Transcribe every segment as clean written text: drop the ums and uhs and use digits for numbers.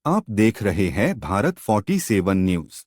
आप देख रहे हैं भारत 47 न्यूज।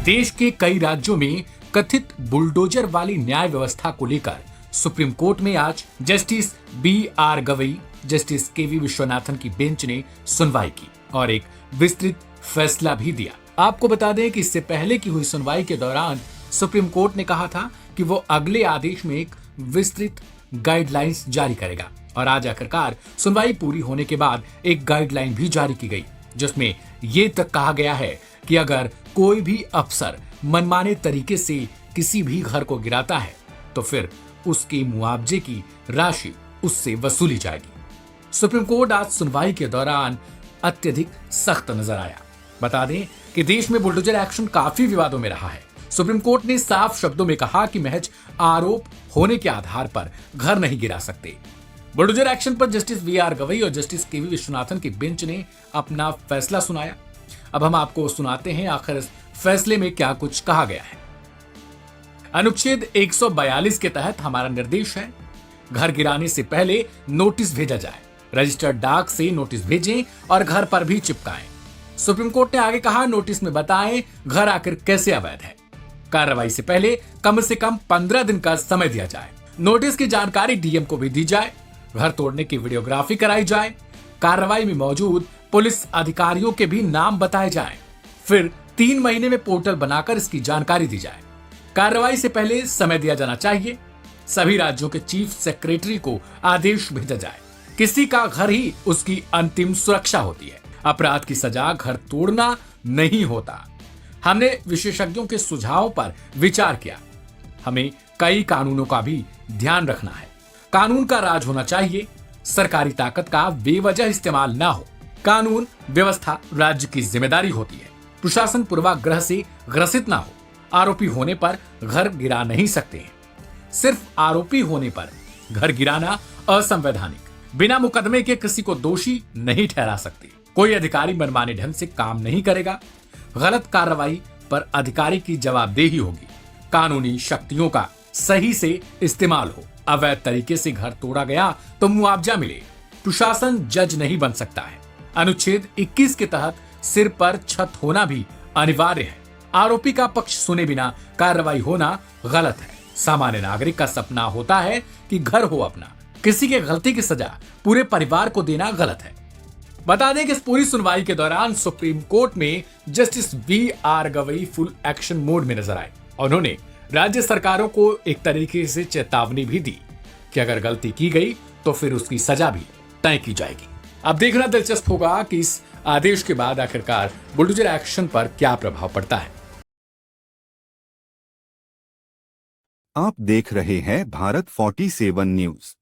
देश के कई राज्यों में कथित बुलडोजर वाली न्याय व्यवस्था को लेकर सुप्रीम कोर्ट में आज justice B.R. Gavai, justice K V. Viswanathan की बेंच ने सुनवाई की और एक विस्तृत फैसला भी दिया। आपको बता दें कि इससे पहले की हुई सुनवाई के दौरान सुप्रीम कोर्ट ने कहा था कि वो अगले आदेश में एक विस्तृत गाइडलाइंस जारी करेगा और आज आखिरकार सुनवाई पूरी होने के बाद एक गाइडलाइन भी जारी की गई, जिसमें ये तक कहा गया है कि अगर कोई भी अफसर मनमाने तरीके से किसी भी घर को गिराता है तो फिर उसके मुआवजे की राशि उससे वसूली जाएगी। सुप्रीम कोर्ट आज सुनवाई के दौरान अत्यधिक सख्त नजर आया। बता दें कि देश में बुलडोजर एक्शन काफी विवादों में रहा है। सुप्रीम कोर्ट ने साफ शब्दों में कहा कि महज आरोप होने के आधार पर घर नहीं गिरा सकते। बुलडोजर एक्शन पर जस्टिस V.R. गवई और जस्टिस के.वी. विश्वनाथन की बेंच ने अपना फैसला सुनाया। अब हम आपको सुनाते हैं आखिर इस फैसले में क्या कुछ कहा गया है। अनुच्छेद 142 के तहत हमारा निर्देश है, घर गिराने से पहले नोटिस भेजा जाए, रजिस्टर्ड डाक से नोटिस भेजें और घर पर भी चिपकाएं। सुप्रीम कोर्ट ने आगे कहा, नोटिस में बताएं घर आखिर कैसे अवैध है। कार्रवाई से पहले कम से कम 15 दिन का समय दिया जाए। नोटिस की जानकारी डीएम को भी दी जाए। घर तोड़ने की वीडियोग्राफी कराई जाए। कार्रवाई में मौजूद पुलिस अधिकारियों के भी नाम बताए जाएं। फिर 3 महीने में पोर्टल बनाकर इसकी जानकारी दी जाए। कार्रवाई से पहले समय दिया जाना चाहिए। सभी राज्यों के चीफ सेक्रेटरी को आदेश भेजा जाए। किसी का घर ही उसकी अंतिम सुरक्षा होती है। अपराध की सजा घर तोड़ना नहीं होता। हमने विशेषज्ञों के सुझाव पर विचार किया। हमें कई कानूनों का भी ध्यान रखना है। कानून का राज होना चाहिए। सरकारी ताकत का बेवजह इस्तेमाल ना हो। कानून व्यवस्था राज्य की जिम्मेदारी होती है। प्रशासन पूर्वाग्रह से ग्रसित ना हो। आरोपी होने पर घर गिरा नहीं सकते हैं। सिर्फ आरोपी होने पर घर गिराना असंवैधानिक। बिना मुकदमे के किसी को दोषी नहीं ठहरा सकते। कोई अधिकारी मनमाने ढंग से काम नहीं करेगा। गलत कार्रवाई पर अधिकारी की जवाबदेही होगी। कानूनी शक्तियों का सही से इस्तेमाल हो। अवैध तरीके से घर तोड़ा गया तो मुआवजा मिले। प्रशासन जज नहीं बन सकता है। अनुच्छेद 21 के तहत सिर पर छत होना भी अनिवार्य है। आरोपी का पक्ष सुने बिना कार्रवाई होना गलत है। सामान्य नागरिक का सपना होता है कि घर हो अपना। किसी के गलती की सजा पूरे परिवार को देना गलत है। बता दें कि इस पूरी सुनवाई के दौरान सुप्रीम कोर्ट में justice V.R. Gavai full action mode में नजर आए। उन्होंने राज्य सरकारों को एक तरीके से चेतावनी भी दी कि अगर गलती की गई तो फिर उसकी सजा भी तय की जाएगी। अब देखना दिलचस्प होगा कि इस आदेश के बाद आखिरकार बुलडोजर एक्शन पर क्या प्रभाव पड़ता है। आप देख रहे हैं भारत 47 न्यूज।